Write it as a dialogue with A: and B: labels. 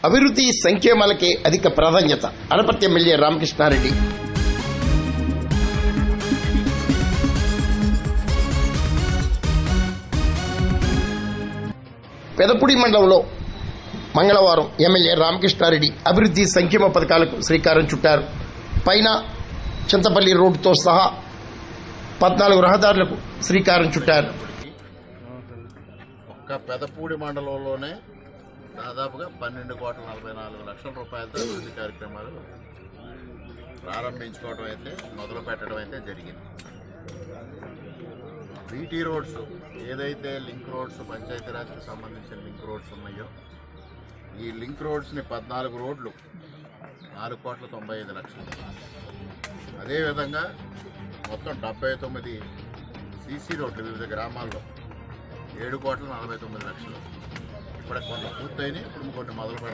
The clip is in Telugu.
A: అభివృద్ధి సంక్షేమాలకే అధిక ప్రాధాన్యత. అనపర్తి ఎమ్మెల్యే రామకృష్ణారెడ్డి. పెదపూడి మండలంలో మంగళవారం ఎమ్మెల్యే రామకృష్ణారెడ్డి అభివృద్ధి సంక్షేమ పథకాలకు శ్రీకారం చుట్టారు. పైన చింతపల్లి రోడ్డుతో సహా 14 రహదారులకు శ్రీకారం చుట్టారు.
B: ఒక్క పెదపూడి మండలంలోనే దాదాపుగా 12,44,00,000 రూపాయలతో అభివృద్ధి కార్యక్రమాలు ప్రారంభించుకోవడం అయితే మొదలు పెట్టడం అయితే జరిగింది. బీటీ రోడ్స్ ఏదైతే లింక్ రోడ్స్ పంచాయతీరాజ్కి సంబంధించిన లింక్ రోడ్స్ ఉన్నాయో ఈ లింక్ రోడ్స్ని 14 రోడ్లు 4,95,00,000. అదేవిధంగా మొత్తం 79 సీసీ రోడ్లు వివిధ గ్రామాల్లో 7,49,00,000. ఇప్పుడే కొన్ని పూర్తయినాయి, ఇప్పుడు కొన్ని మొదలు